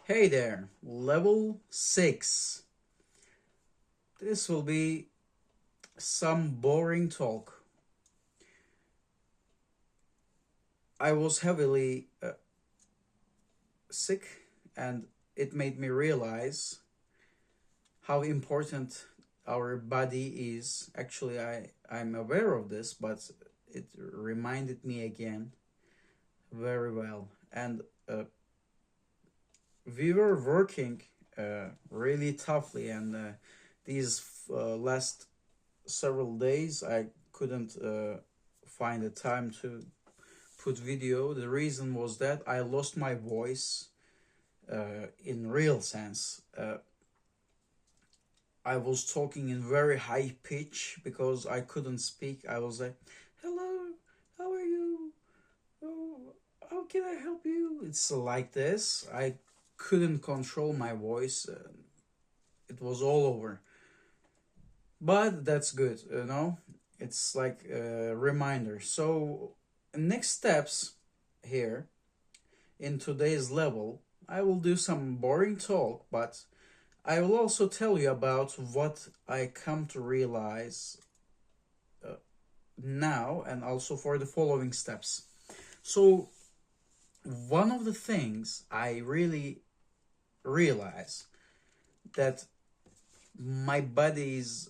Hey there, level 6. This will be some boring talk. I was heavily sick, and it made me realize how important our body is. Actually, I'm aware of this, but it reminded me again very well. And we were working really toughly, and these last several days I couldn't find the time to put video. The reason was that I lost my voice in real sense. I was talking in very high pitch because I couldn't speak. I was like, "Hello, how are you? Oh, how can I help you?" It's like this. I couldn't control my voice. It was all over. But that's good, you know. It's like a reminder. So next steps here in today's level, I will do some boring talk, but I will also tell you about what I come to realize uh, now, and also for the following steps. So one of the things I really realize that my body is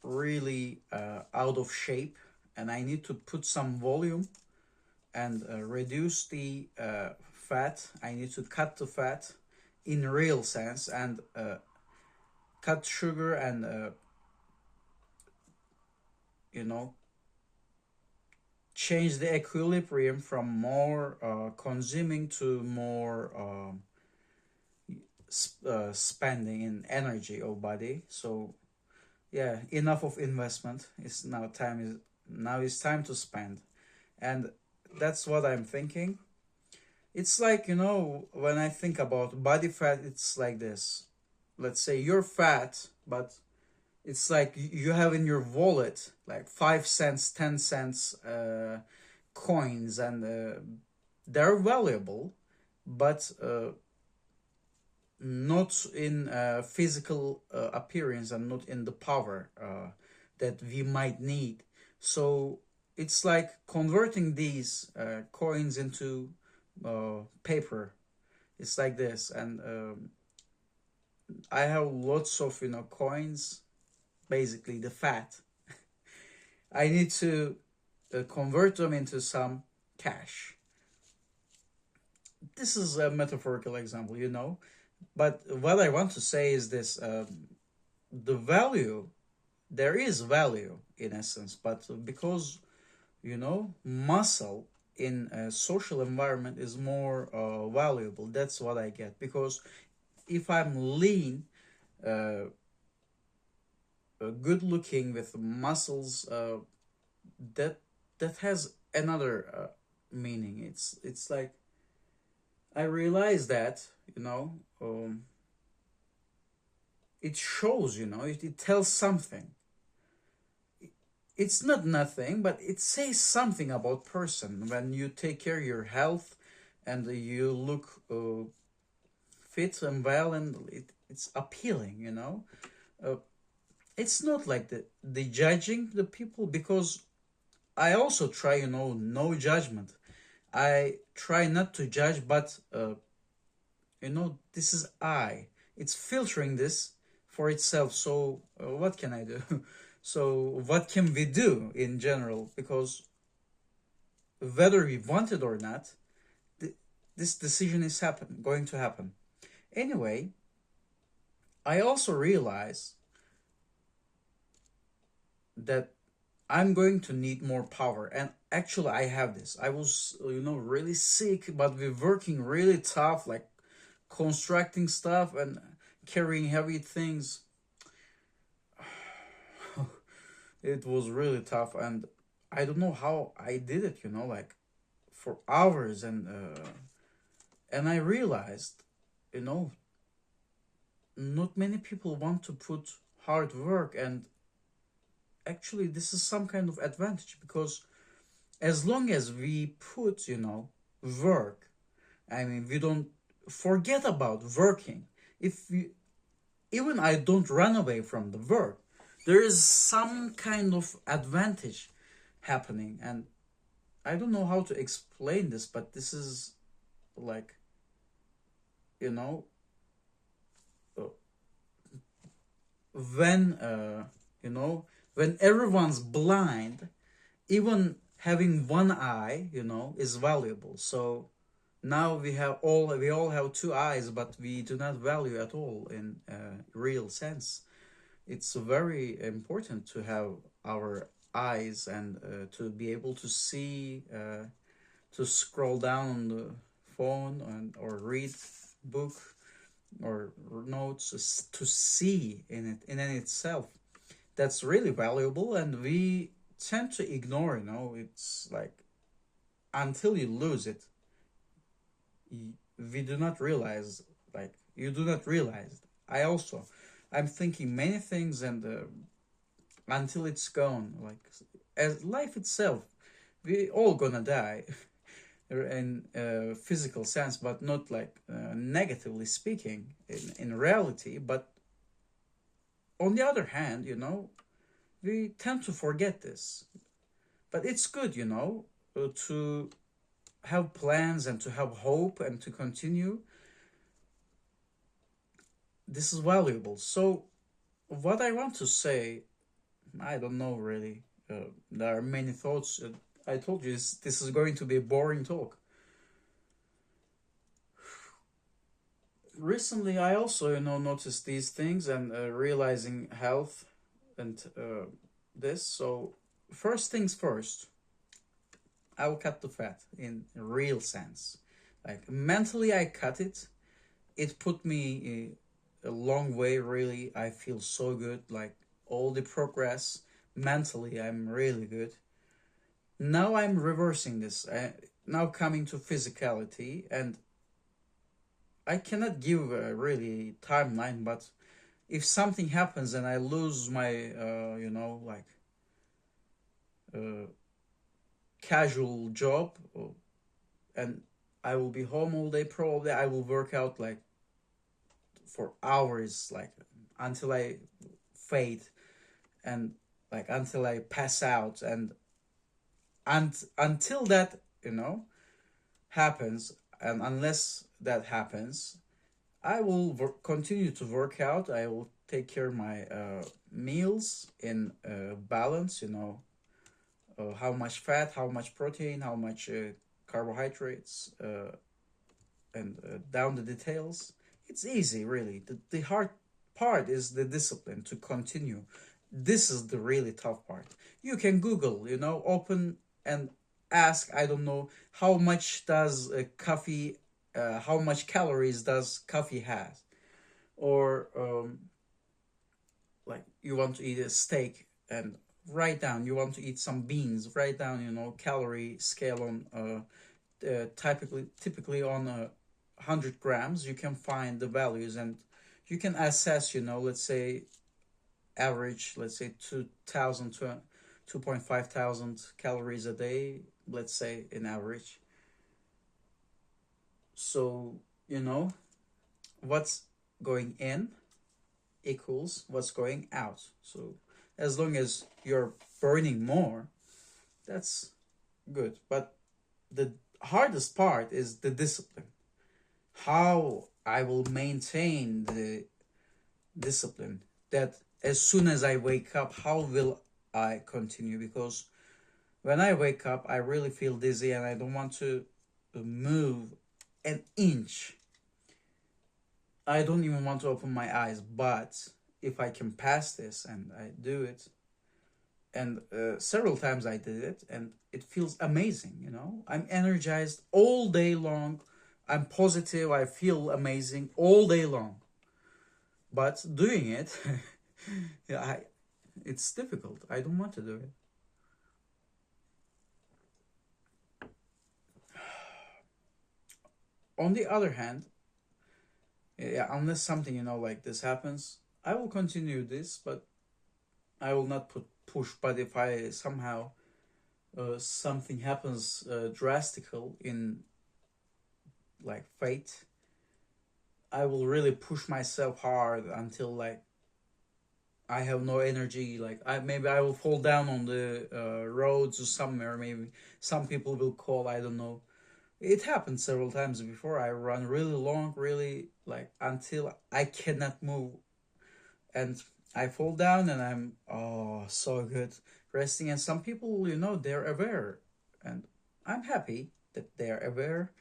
really out of shape, and I need to put some volume and reduce the fat. I need to cut the fat in real sense, and cut sugar, and you know change the equilibrium from more consuming to more spending in energy of body. So yeah, enough of investment. It's time to spend, and that's what I'm thinking. It's like, when I think about body fat, it's like this. Let's say you're fat, but it's like you have in your wallet like 5 cents, 10 cents coins, and they're valuable, but not in physical appearance, and not in the power that we might need. So it's like converting these coins into paper. It's like this, and I have lots of coins, basically the fat. I need to convert them into some cash. This is a metaphorical example. But what I want to say is this: the value, there is value in essence, but because muscle in a social environment is more valuable. That's what I get, because if I'm lean, uh, good looking with muscles, that that has another meaning. It's like I realize that it shows, it tells something. It's not nothing, but it says something about person when you take care of your health, and you look fit and well, and it's appealing. Uh, it's not like the judging the people, because I also try, no judgment. I try not to judge, but this is I. It's filtering this for itself. So what can I do? So what can we do in general? Because whether we want it or not, this decision is going to happen. Anyway, I also realize that I'm going to need more power. And actually, I have this. I was, really sick, but we're working really tough, like constructing stuff and carrying heavy things. It was really tough, and I don't know how I did it, like for hours, and I realized, you know, not many people want to put hard work, and actually this is some kind of advantage, because as long as we put, work, I mean, we don't forget about working. If you, even I don't run away from the work, there is some kind of advantage happening. And I don't know how to explain this, but this is like, you know, uh, when, you know, when everyone's blind, even having one eye, is valuable. So now we all have two eyes, but we do not value at all in real sense. It's very important to have our eyes and to be able to see, to scroll down on the phone and or read book or notes, to see in it in itself. That's really valuable, and we tend to ignore. It's like until you lose it, we do not realize. Like you do not realize. I also, I'm thinking many things, and until it's gone, like as life itself, we all gonna die in physical sense, but not like negatively speaking in reality. But on the other hand, we tend to forget this. But it's good, to have plans and to have hope and to continue. This is valuable. So, what I want to say, I don't know really. There are many thoughts. I told you this is going to be a boring talk. Recently, I also, noticed these things and realizing health and this. So, first things first, I will cut the fat in real sense. Like mentally, I cut it. It put me a long way. Really, I feel so good. Like all the progress mentally, I'm really good. Now I'm reversing this. Now coming to physicality, and I cannot give a really timeline. But if something happens and I lose my, like uh, casual job, and I will be home all day, probably I will work out like for hours, like until I fade, and like until I pass out, and until that happens, and unless that happens, I will continue to work out. I will take care of my meals in balance. How much fat, how much protein, how much carbohydrates, and down the details. It's easy, really. The hard part is the discipline to continue. This is the really tough part. You can Google, open and ask, I don't know, how much does coffee, how much calories does coffee have? Or like you want to eat a steak and write down, you want to eat some beans, write down, calorie scale on typically on 100 grams, you can find the values, and you can assess, let's say average, let's say 2,000 to 2.5 thousand calories a day, let's say in average. So, what's going in equals what's going out. So, as long as you're burning more, that's good. But the hardest part is the discipline. How I will maintain the discipline, that as soon as I wake up, how will I continue? Because when I wake up, I really feel dizzy and I don't want to move an inch. I don't even want to open my eyes. But if I can pass this and I do it, and several times I did it, and it feels amazing. I'm energized all day long. I'm positive. I feel amazing all day long. But doing it, yeah, it's difficult. I don't want to do it. On the other hand, yeah, unless something like this happens, I will continue this, but I will not push. But if I somehow something happens drastical in like fate, I will really push myself hard until like I have no energy. Like I maybe I will fall down on the roads or somewhere. Maybe some people will call. I don't know. It happened several times before. I run really long, really like until I cannot move, and I fall down, and I'm so good resting. And some people, they're aware, and I'm happy that they are aware,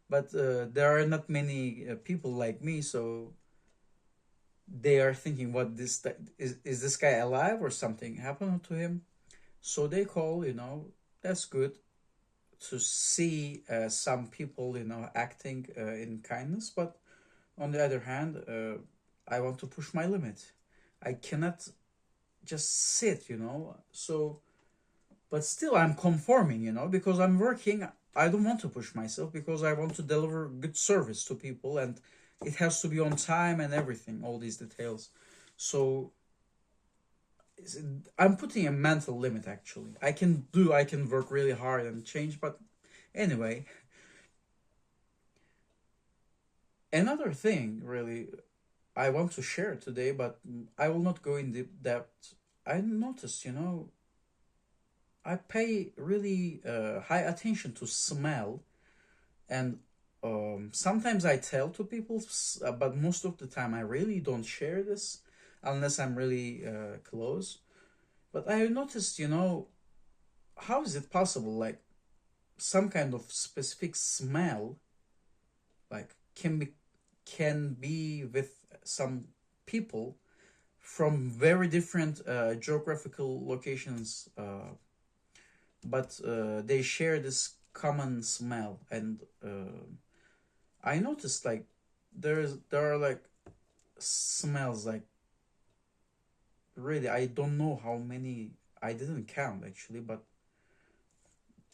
but there are not many people like me, so they are thinking, what is this guy alive or something happened to him? So they call. That's good to see some people acting in kindness, but on the other hand, I want to push my limit. I cannot just sit, so but still I'm conforming, because I'm working. I don't want to push myself because I want to deliver good service to people, and it has to be on time and everything, all these details. So I'm putting a mental limit. Actually, I can work really hard and change, but anyway, another thing really I want to share today, but I will not go in deep depth. I noticed, I pay really high attention to smell, and sometimes I tell to people, but most of the time I really don't share this unless I'm really close. But I noticed, how is it possible? Like some kind of specific smell, like can be with some people from very different geographical locations, but they share this common smell. And I noticed like there are like smells like really I don't know how many. I didn't count actually, but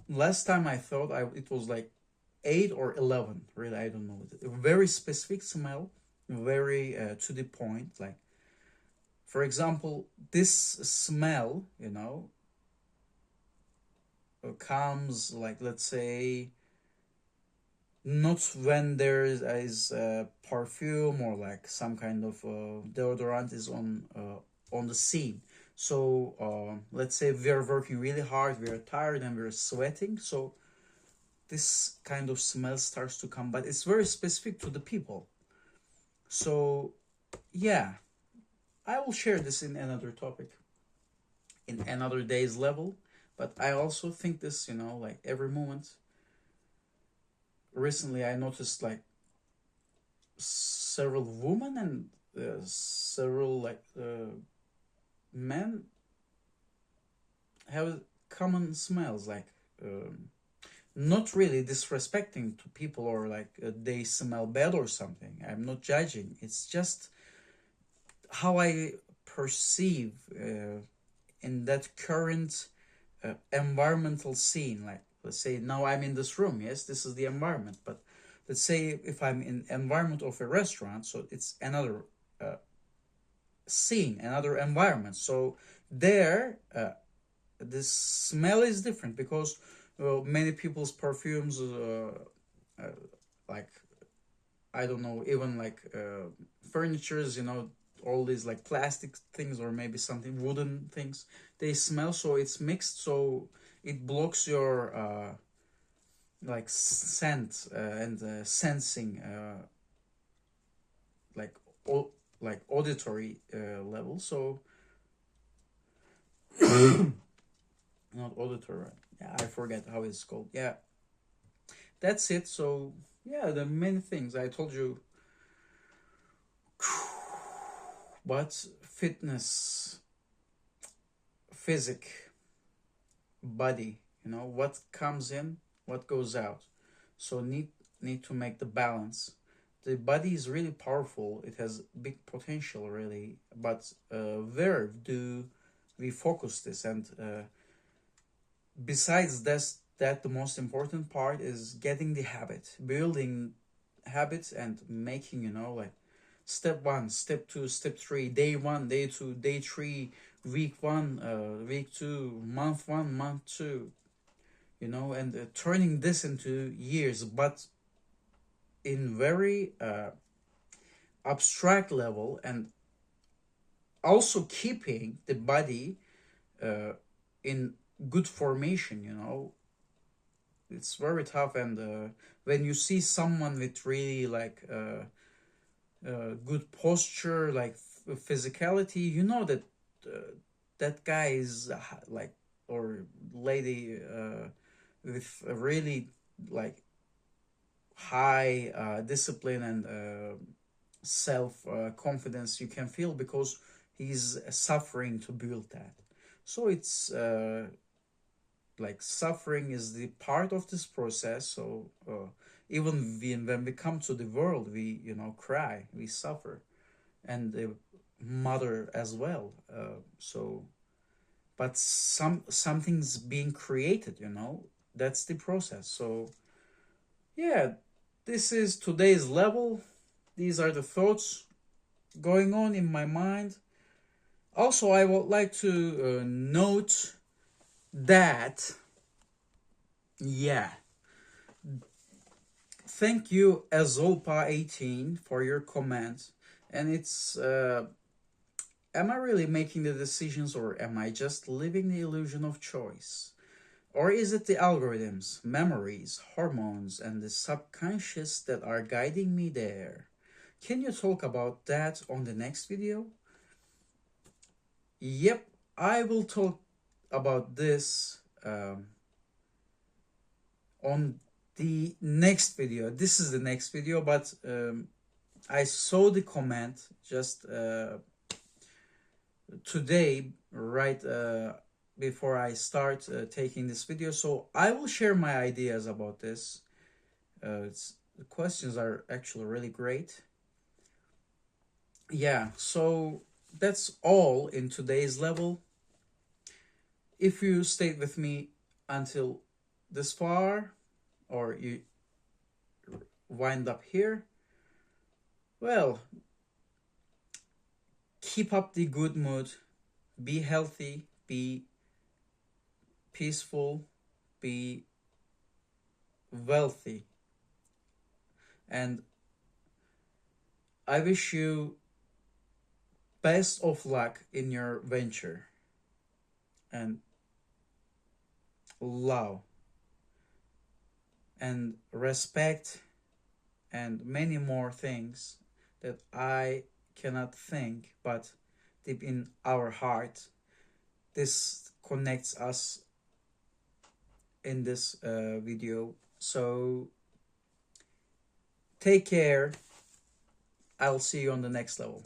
last time I thought it was like 8 or 11. Really, I don't know. A very specific smell, very to the point. Like for example, this smell, comes like, let's say, not when there is perfume or like some kind of deodorant is on the scene. So let's say we're working really hard, we're tired, and we're sweating. So this kind of smell starts to come, but it's very specific to the people. So yeah, I will share this in another topic, in another day's level. But I also think this, like every moment. Recently, I noticed like several women and several like men have common smells, like not really disrespecting to people or like they smell bad or something. I'm not judging. It's just how I perceive in that current environmental scene. Like let's say now I'm in this room. Yes, this is the environment. But let's say if I'm in environment of a restaurant, so it's another scene, another environment. So there, the smell is different because many people's perfumes, uh, like I don't know, even like furnitures, all these like plastic things or maybe something wooden things, they smell. So it's mixed, so it blocks your like scent and sensing, like o- like auditory level. So not auditory. Yeah, I forget how it's called. Yeah, that's it. So yeah, the main things I told you. But fitness, physic, body, what comes in, what goes out. So need to make the balance. The body is really powerful. It has big potential, really. But where do we focus this? And besides this, that the most important part is getting the habit, building habits, and making, like step one, step two, step three, day one, day two, day three, week one, week two, month one, month two, and turning this into years, but in very abstract level, and also keeping the body uh, in good formation, you know. It's very tough. And when you see someone with really like good posture, like physicality, you know that that guy is like, or lady, with a really like high discipline and self confidence. You can feel because he's suffering to build that. So it's like suffering is the part of this process. So even when we come to the world, we, you know, cry, we suffer, and the mother as well. So but something's being created, you know. That's the process. So yeah, this is today's level. These are the thoughts going on in my mind. Also, I would like to note that, yeah, thank you Azolpa18 for your comment. And it's am I really making the decisions, or am I just living the illusion of choice? Or is it the algorithms, memories, hormones, and the subconscious that are guiding me there? Can you talk about that on the next video? Yep, I will talk about this on the next video. This is the next video, but I saw the comment just today, right before I start taking this video. So I will share my ideas about this. The questions are actually really great. Yeah, so that's all in today's level. If you stayed with me until this far, or you wind up here, well, keep up the good mood, be healthy, be peaceful, be wealthy, and I wish you best of luck in your venture, and love and respect and many more things that I cannot think, but deep in our heart, this connects us in this video. So take care. I'll see you on the next level.